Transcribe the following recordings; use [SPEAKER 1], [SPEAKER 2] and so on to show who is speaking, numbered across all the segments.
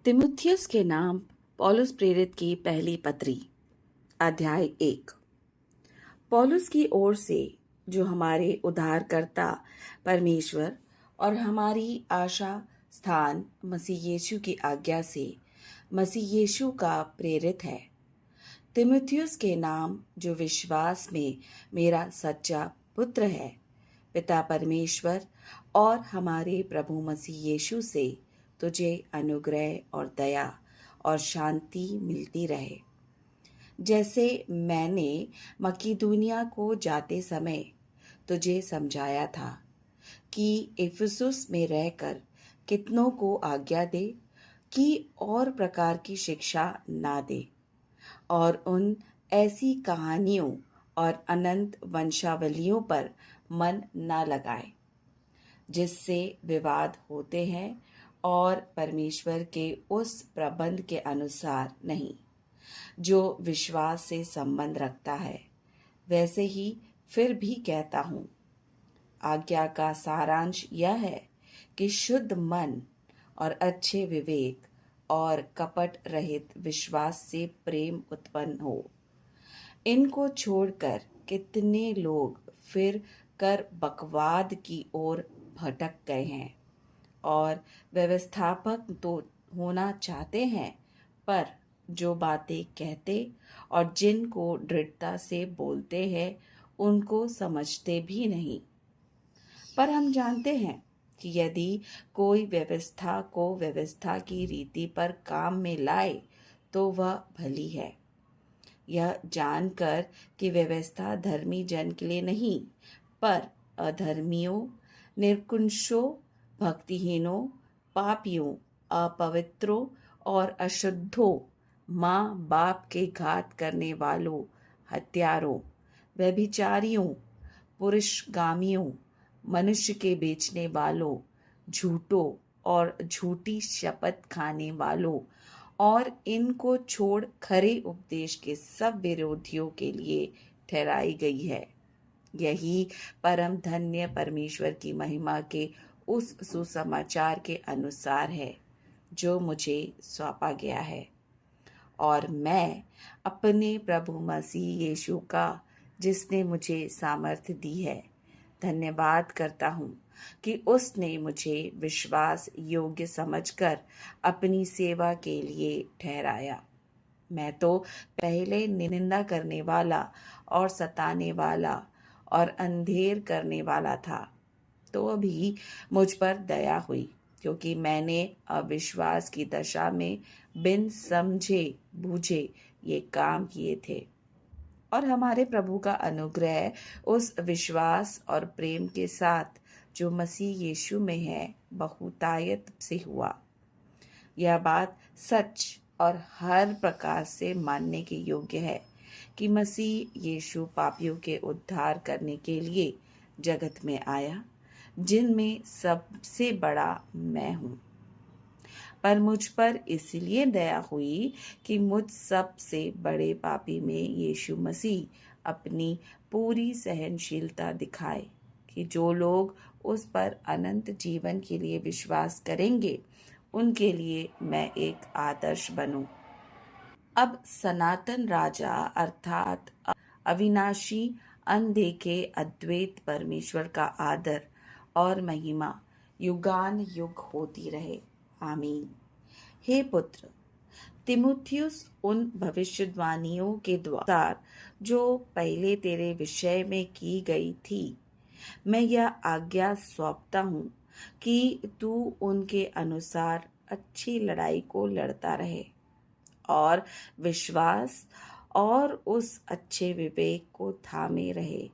[SPEAKER 1] तिमुथियुस के नाम पौलुस प्रेरित की पहली पत्री अध्याय 1। पौलुस की ओर से, जो हमारे उद्धारकर्ता परमेश्वर और हमारी आशा स्थान मसीह यीशु की आज्ञा से मसीह यीशु का प्रेरित है। तिमुथियुस के नाम, जो विश्वास में मेरा सच्चा पुत्र है, पिता परमेश्वर और हमारे प्रभु मसीह यीशु से तुझे अनुग्रह और दया और शांति मिलती रहे। जैसे मैंने मकीदुनिया को जाते समय तुझे समझाया था कि इफिसुस में रहकर कितनों को आज्ञा दे कि और प्रकार की शिक्षा ना दे और उन ऐसी कहानियों और अनंत वंशावलियों पर मन ना लगाए जिससे विवाद होते हैं और परमेश्वर के उस प्रबंध के अनुसार नहीं जो विश्वास से संबंध रखता है। वैसे ही फिर भी कहता हूँ, आज्ञा का सारांश यह है कि शुद्ध मन और अच्छे विवेक और कपट रहित विश्वास से प्रेम उत्पन्न हो। इनको छोड़कर कितने लोग फिर कर बकवाद की ओर भटक गए हैं और व्यवस्थापक तो होना चाहते हैं, पर जो बातें कहते और जिनको दृढ़ता से बोलते हैं उनको समझते भी नहीं। पर हम जानते हैं कि यदि कोई व्यवस्था को व्यवस्था की रीति पर काम में लाए तो वह भली है, यह जानकर कि व्यवस्था धर्मी जन के लिए नहीं, पर अधर्मियों, निर्कुंशों, भक्तिहीनों, पापियों, अपवित्रों और अशुद्धों, माँ बाप के घात करने वालों, हत्यारों, व्यभिचारियों, पुरुषगामियों, मनुष्य के बेचने वालों, झूठों और झूठी शपथ खाने वालों और इनको छोड़ खरे उपदेश के सब विरोधियों के लिए ठहराई गई है। यही परम धन्य परमेश्वर की महिमा के उस सुसमाचार के अनुसार है जो मुझे सौंपा गया है, और मैं अपने प्रभु मसीह यीशु का, जिसने मुझे सामर्थ्य दी है, धन्यवाद करता हूँ कि उसने मुझे विश्वास योग्य समझकर अपनी सेवा के लिए ठहराया। मैं तो पहले निंदा करने वाला और सताने वाला और अंधेर करने वाला था, तो अभी मुझ पर दया हुई, क्योंकि मैंने अविश्वास की दशा में बिन समझे बूझे ये काम किए थे। और हमारे प्रभु का अनुग्रह उस विश्वास और प्रेम के साथ जो मसीह यीशु में है बहुतायत से हुआ। यह बात सच और हर प्रकार से मानने के योग्य है कि मसीह यीशु पापियों के उद्धार करने के लिए जगत में आया, जिनमें सबसे बड़ा मैं हूँ। पर मुझ पर इसलिए दया हुई कि मुझ सबसे बड़े पापी में यीशु मसीह अपनी पूरी सहनशीलता दिखाए कि जो लोग उस पर अनंत जीवन के लिए विश्वास करेंगे उनके लिए मैं एक आदर्श बनूं। अब सनातन राजा अर्थात अविनाशी अनदेखे अद्वैत परमेश्वर का आदर और महिमा युगान युग होती रहे। आमीन। हे पुत्र तिमुथियुस, उन भविष्यवाणियों के द्वारा जो पहले तेरे विषय में की गई थी, मैं यह आज्ञा सौंपता हूँ कि तू उनके अनुसार अच्छी लड़ाई को लड़ता रहे और विश्वास और उस अच्छे विवेक को थामे रहे,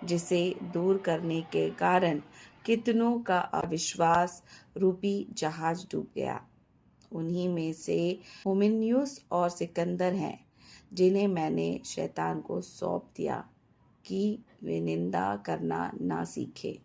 [SPEAKER 1] जिसे दूर करने के कारण कितनों का अविश्वास रूपी जहाज डूब गया। उन्हीं में से हुमिनयुस और सिकंदर हैं, जिन्हें मैंने शैतान को सौंप दिया कि वे निंदा करना ना सीखे।